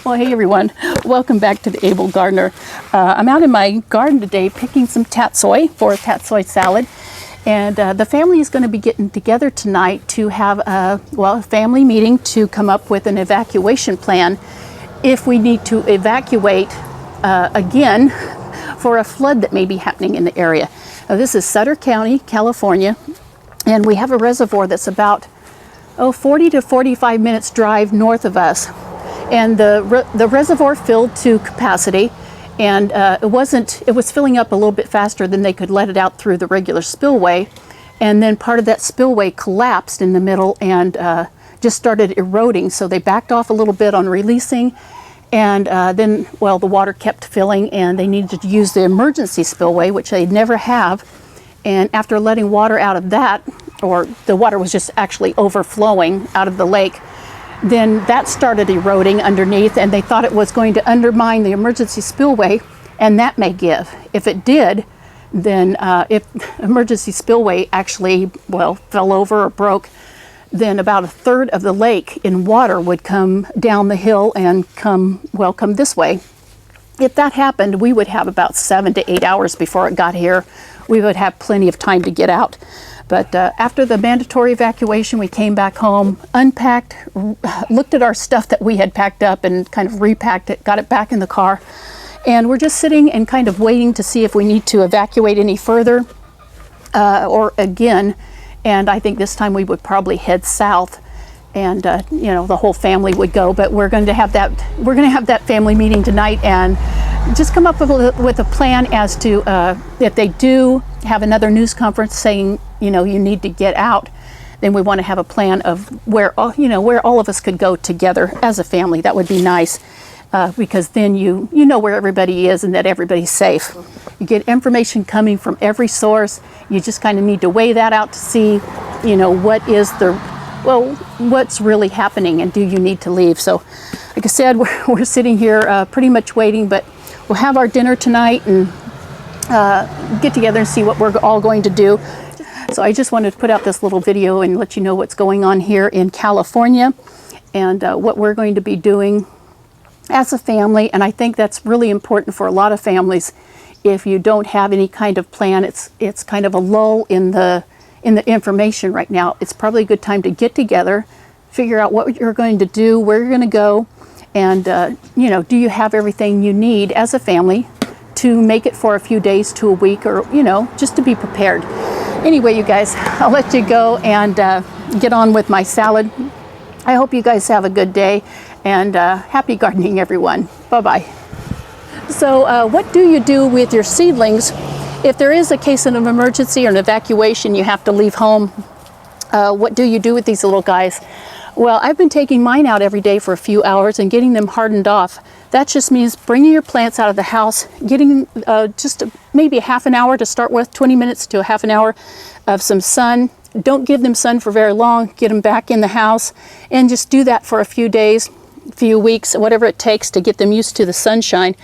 Well, hey everyone, welcome back to the Able Gardener. I'm out in my garden today picking some tatsoi for a tatsoi salad. And the family is going to be getting together tonight to have a family meeting to come up with an evacuation plan if we need to evacuate again for a flood that may be happening in the area. This is Sutter County, California, and we have a reservoir that's about 40 to 45 minutes drive north of us. And the reservoir filled to capacity, and it was filling up a little bit faster than they could let it out through the regular spillway. And then part of that spillway collapsed in the middle and just started eroding. So they backed off a little bit on releasing, and then the water kept filling, and they needed to use the emergency spillway, which they never have. And after letting water out of that, or the water was just actually overflowing out of the lake, then that started eroding underneath, and they thought it was going to undermine the emergency spillway, and that may give. If it did, then if emergency spillway actually, fell over or broke, then about a third of the lake in water would come down the hill and come this way. If that happened, we would have about 7 to 8 hours before it got here. We would have plenty of time to get out. But after the mandatory evacuation, we came back home, unpacked, looked at our stuff that we had packed up and kind of repacked it, got it back in the car. And we're just sitting and kind of waiting to see if we need to evacuate any further or again. And I think this time we would probably head south, and the whole family would go. But we're going to have that family meeting tonight and just come up with a plan as to if they do have another news conference saying, you need to get out, then we want to have a plan of where all of us could go together as a family. That would be nice, because then you know where everybody is and that everybody's safe. You get information coming from every source. You just kind of need to weigh that out to see, what's really happening, and do you need to leave. So, like I said, we're sitting here pretty much waiting, but we'll have our dinner tonight and get together and see what we're all going to do. So I just wanted to put out this little video and let you know what's going on here in California and what we're going to be doing as a family. And I think that's really important for a lot of families. If you don't have any kind of plan, it's kind of a lull in the information right now. It's probably a good time to get together, figure out what you're going to do, where you're going to go, and do you have everything you need as a family to make it for a few days to a week, or just to be prepared. Anyway, you guys, I'll let you go and get on with my salad. I hope you guys have a good day, and happy gardening, everyone. Bye-bye. So what do you do with your seedlings if there is a case of an emergency or an evacuation, you have to leave home? What do you do with these little guys? Well, I've been taking mine out every day for a few hours and getting them hardened off. That just means bringing your plants out of the house, getting maybe a half an hour to start with, 20 minutes to a half an hour of some sun. Don't give them sun for very long. Get them back in the house, and just do that for a few days, few weeks, whatever it takes to get them used to the sunshine.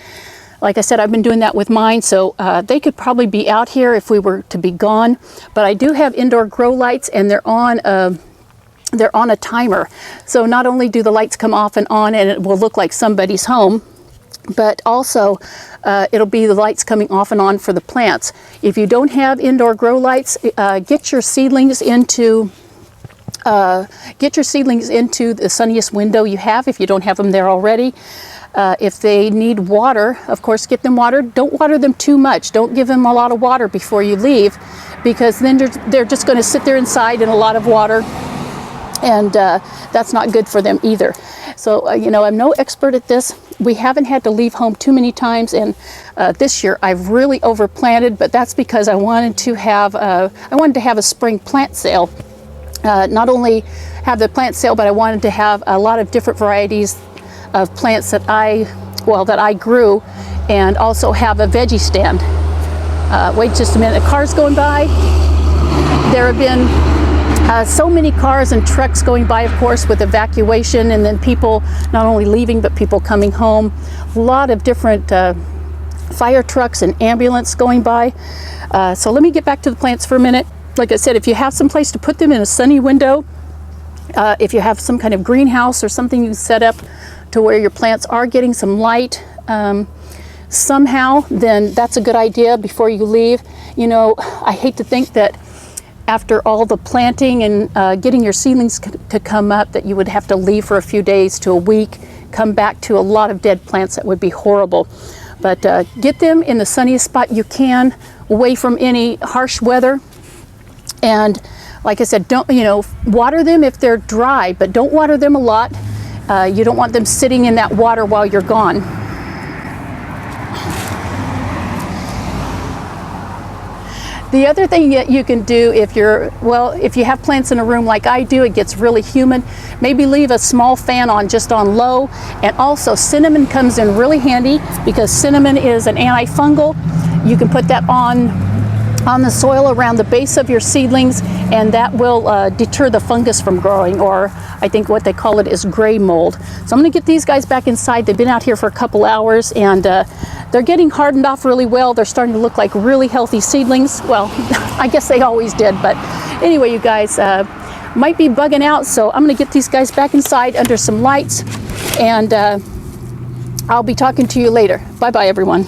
Like I said, I've been doing that with mine, so they could probably be out here if we were to be gone. But I do have indoor grow lights, and they're on a timer. So not only do the lights come off and on and it will look like somebody's home, but also it'll be the lights coming off and on for the plants. If you don't have indoor grow lights, get your seedlings into the sunniest window you have if you don't have them there already. If they need water, of course, get them watered. Don't water them too much. Don't give them a lot of water before you leave, because then they're just going to sit there inside in a lot of water, and that's not good for them either. So, I'm no expert at this. We haven't had to leave home too many times, and this year I've really overplanted, but that's because I wanted to have a spring plant sale. Not only have the plant sale, but I wanted to have a lot of different varieties of plants that I grew, and also have a veggie stand. Wait just a minute, the car's going by. There have been so many cars and trucks going by, of course, with evacuation, and then people not only leaving but people coming home. A lot of different fire trucks and ambulance going by. So let me get back to the plants for a minute. Like I said, if you have some place to put them in a sunny window, if you have some kind of greenhouse or something you set up to where your plants are getting some light somehow, then that's a good idea before you leave. You know, I hate to think that after all the planting and getting your seedlings to come up, that you would have to leave for a few days to a week, come back to a lot of dead plants. That would be horrible. But get them in the sunniest spot you can, away from any harsh weather. And like I said, don't, you know, water them if they're dry, but don't water them a lot. You don't want them sitting in that water while you're gone. The other thing that you can do if if you have plants in a room like I do, it gets really humid, maybe leave a small fan on just on low. And also cinnamon comes in really handy because cinnamon is an antifungal. You can put that on the soil around the base of your seedlings, and that will deter the fungus from growing, or I think what they call it is gray mold. So I'm going to get these guys back inside. They've been out here for a couple hours, and they're getting hardened off really well. They're starting to look like really healthy seedlings. Well, I guess they always did, but anyway, you guys might be bugging out, so I'm going to get these guys back inside under some lights, and I'll be talking to you later. Bye-bye, everyone.